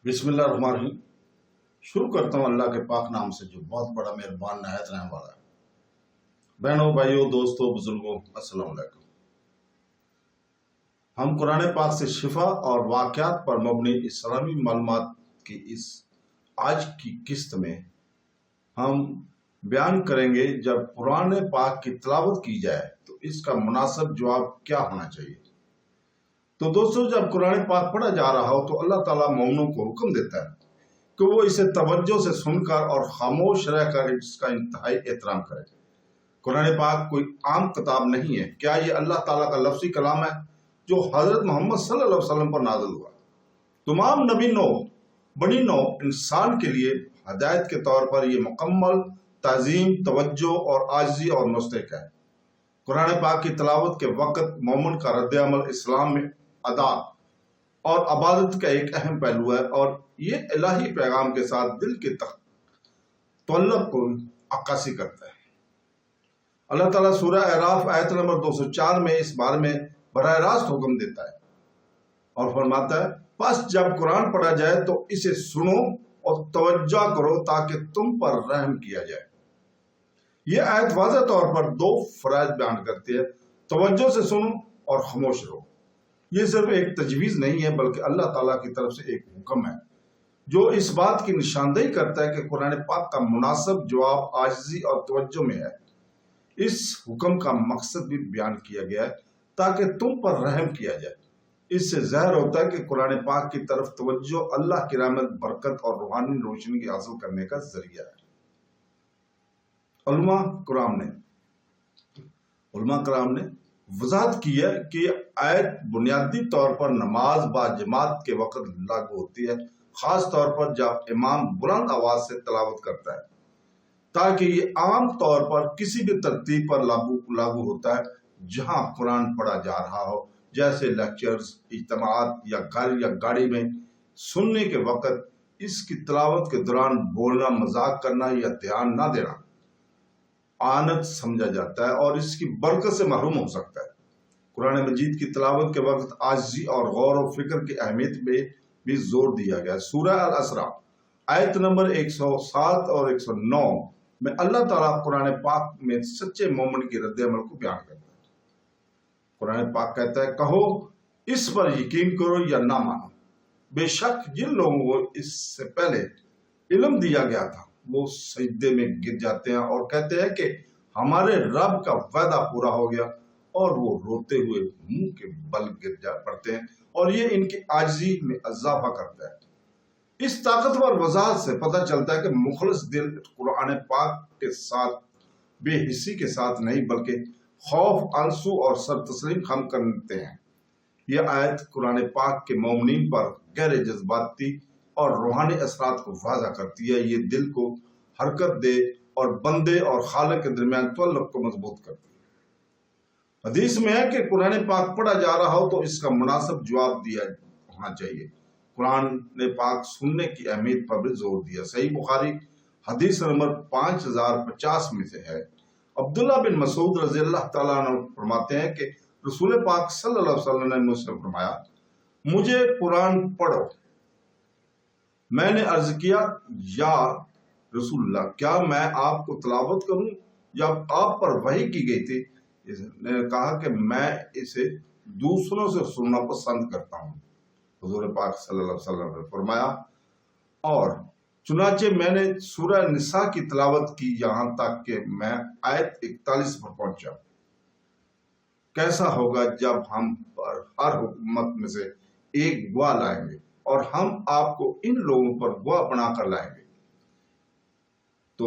بسم اللہ الرحمن الرحیم۔ شروع کرتا ہوں اللہ کے پاک نام سے جو بہت بڑا مہربان نہایت رحم والا ہے۔ بہنوں، بھائیوں، دوستوں، بزرگوں، السلام علیکم۔ ہم قرآن پاک سے شفا اور واقعات پر مبنی اسلامی معلومات کی اس آج کی قسط میں ہم بیان کریں گے جب قرآن پاک کی تلاوت کی جائے تو اس کا مناسب جواب کیا ہونا چاہیے۔ تو دوستو، جب قرآن پاک پڑھا جا رہا ہو تو اللہ تعالیٰ مومنوں کو حکم دیتا ہے کہ وہ اسے توجہ سے سن کر اور خاموش رہ کر اس کا انتہائی احترام کرے۔ قرآن پاک کوئی عام کتاب نہیں ہے۔ کیا یہ اللہ تعالیٰ کا لفظی کلام ہے جو حضرت محمد صلی اللہ علیہ وسلم پر نازل ہوا؟ تمام نبی نو بنی نو انسان کے لیے ہدایت کے طور پر یہ مکمل تعظیم، توجہ اور عاجزی اور مستحق ہے۔ قرآن پاک کی تلاوت کے وقت مومن کا رد عمل اسلام میں ادا اور عبادت کا ایک اہم پہلو ہے، اور یہ الہی پیغام کے ساتھ دل کے تعلق کو عکاسی کرتا ہے۔ اللہ تعالیٰ سورہ اعراف آیت نمبر 204 میں اس بارے میں براہ راست حکم دیتا ہے اور فرماتا ہے، پس جب قرآن پڑھا جائے تو اسے سنو اور توجہ کرو تاکہ تم پر رحم کیا جائے۔ یہ آیت واضح طور پر دو فرائض بیان کرتی ہے: توجہ سے سنو اور خاموش رہو۔ یہ صرف ایک تجویز نہیں ہے بلکہ اللہ تعالیٰ کی طرف سے ایک حکم ہے جو اس بات کی نشاندہی کرتا ہے کہ قرآن پاک کا مناسب جواب عاجزی اور توجہ میں ہے۔ اس حکم کا مقصد بھی بیان کیا گیا ہے تاکہ تم پر رحم کیا جائے۔ اس سے ظاہر ہوتا ہے کہ قرآن پاک کی طرف توجہ اللہ کی رحمت، برکت اور روحانی روشنی کی حاصل کرنے کا ذریعہ ہے۔ علماء کرام نے وضاحت کی ہے کہ یہ آیت بنیادی طور پر نماز با جماعت کے وقت لاگو ہوتی ہے، خاص طور پر جب امام بلند آواز سے تلاوت کرتا ہے، تاکہ یہ عام طور پر کسی بھی ترتیب پر لاگو ہوتا ہے جہاں قرآن پڑھا جا رہا ہو، جیسے لیکچرز، اجتماعات یا گھر یا گاڑی میں سننے کے وقت۔ اس کی تلاوت کے دوران بولنا، مذاق کرنا یا دھیان نہ دینا آنت سمجھا جاتا ہے اور اس کی برکت سے محروم ہو سکتا ہے۔ قرآن مجید کی تلاوت کے وقت عاجزی اور غور و فکر کی اہمیت پہ بھی زور دیا گیا ہے۔ سورہ الاسراء آیت نمبر 107 اور 109 میں اللہ تعالیٰ قرآن پاک میں سچے مومن کی رد عمل کو بیان کرتا ہے۔ قرآن پاک کہتا ہے، کہو اس پر یقین کرو یا نہ مانو۔ بے شک جن لوگوں کو اس سے پہلے علم دیا گیا تھا وہ سجدے میں گر جاتے ہیں اور کہتے ہیں کہ ہمارے رب کا وعدہ پورا ہو گیا، اور وہ روتے ہوئے منہ کے بل گر پڑتے ہیں، اور یہ ان کی عاجزی میں اضافہ کرتا ہے۔ اس طاقتور وضاحت سے پتہ چلتا ہے کہ مخلص دل قرآن پاک کے ساتھ بے حسی کے ساتھ نہیں بلکہ خوف، آنسو اور سر تسلیم خم کرتے ہیں۔ یہ آیت قرآن پاک کے مومنین پر گہرے جذباتی اور روحانی اثرات کو واضح کرتی ہے۔ یہ دل کو حرکت دے اور بندے اور خالق کے درمیان تعلق کو مضبوط کرتی ہے۔ حدیث میں ہے کہ قرآن پاک پڑھا جا رہا ہو تو اس کا مناسب جواب دیا ہونا چاہیے۔ قرآن نے پاک سننے کی اہمیت پر بھی زور دیا۔ صحیح بخاری حدیث نمبر 5050 میں سے ہے۔ عبداللہ بن مسعود رضی اللہ تعالیٰ عنہ فرماتے ہیں کہ رسول پاک صلی اللہ علیہ وسلم نے مجھ سے فرمایا، مجھے قرآن پڑھو۔ میں نے عرض کیا، یا رسول اللہ، کیا میں آپ کو تلاوت کروں؟ جب آپ پر وحی کی گئی تھی، اس نے کہا کہ میں اسے دوسروں سے سننا پسند کرتا ہوں۔ حضور پاک صلی اللہ علیہ وسلم نے فرمایا، اور چنانچہ میں نے سورہ نساء کی تلاوت کی یہاں تک کہ میں آیت 41 پر پہنچا۔ کیسا ہوگا جب ہم پر ہر حکومت میں سے ایک گواہ لائیں گے اور ہم آپ کو ان لوگوں پر گواہ بنا کر لائیں گے۔ تو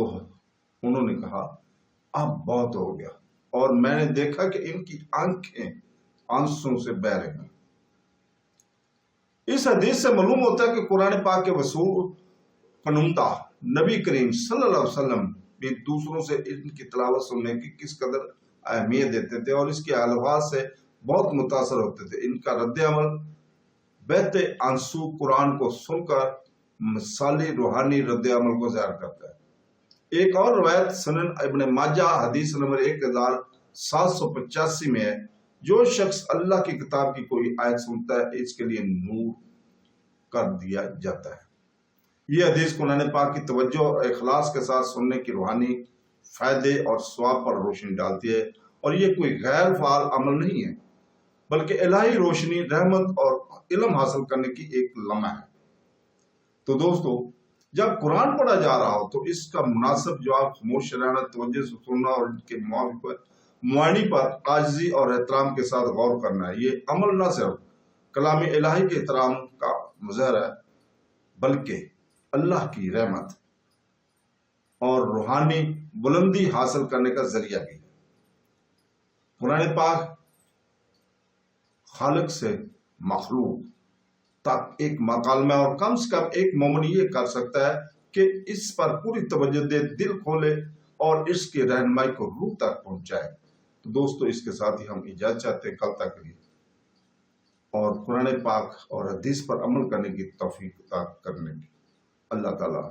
انہوں نے کہا، اب بہت ہو گیا، اور میں نے دیکھا کہ ان کی آنکھیں آنسوں سے بہہ رہی ہیں۔ اس حدیث سے معلوم ہوتا ہے کہ قرآن پاک کے وصول کنندہ نبی کریم صلی اللہ علیہ وسلم بھی دوسروں سے ان کی تلاوت سننے کی کس قدر اہمیت دیتے تھے اور اس کے الفاظ سے بہت متاثر ہوتے تھے۔ ان کا رد عمل بہتے آنسو قرآن کو سن کر مثالی روحانی رد عمل کو ظاہر کرتا ہے۔ ایک اور روایت سنن ابن ماجہ حدیث نمبر 1785 میں ہے، جو شخص اللہ کی کتاب کی کوئی آیت سنتا ہے اس کے لیے نور کر دیا جاتا ہے۔ یہ حدیث قرآن پاک کی توجہ اور اخلاص کے ساتھ سننے کی روحانی فائدے اور ثواب پر روشنی ڈالتی ہے، اور یہ کوئی غیر فعال عمل نہیں ہے بلکہ الہی روشنی، رحمت اور علم حاصل کرنے کی ایک لمحہ ہے۔ تو دوستو، جب قرآن پڑھا جا رہا ہو تو اس کا مناسب جواب خاموش رہنا، توجہ سے سننا اور ان کے معانی پر عاجزی اور احترام کے ساتھ غور کرنا ہے۔ یہ عمل نہ صرف کلام الہی کے احترام کا مظہر ہے بلکہ اللہ کی رحمت اور روحانی بلندی حاصل کرنے کا ذریعہ بھی ہے۔ قرآن پاک خالق سے مخلوق تک ایک مکالمہ، اور کم سے کم ایک مومن یہ کر سکتا ہے کہ اس پر پوری توجہ دے، دل کھولے اور اس کی رہنمائی کو روح تک پہنچائے۔ تو دوستو، اس کے ساتھ ہی ہم اجازت چاہتے ہیں کل تک کے لیے، اور قرآن پاک اور حدیث پر عمل کرنے کی توفیق عطا کرنے کی اللہ تعالیٰ۔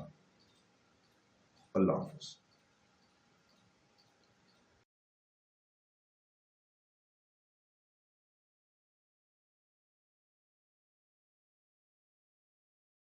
اللہ حافظ۔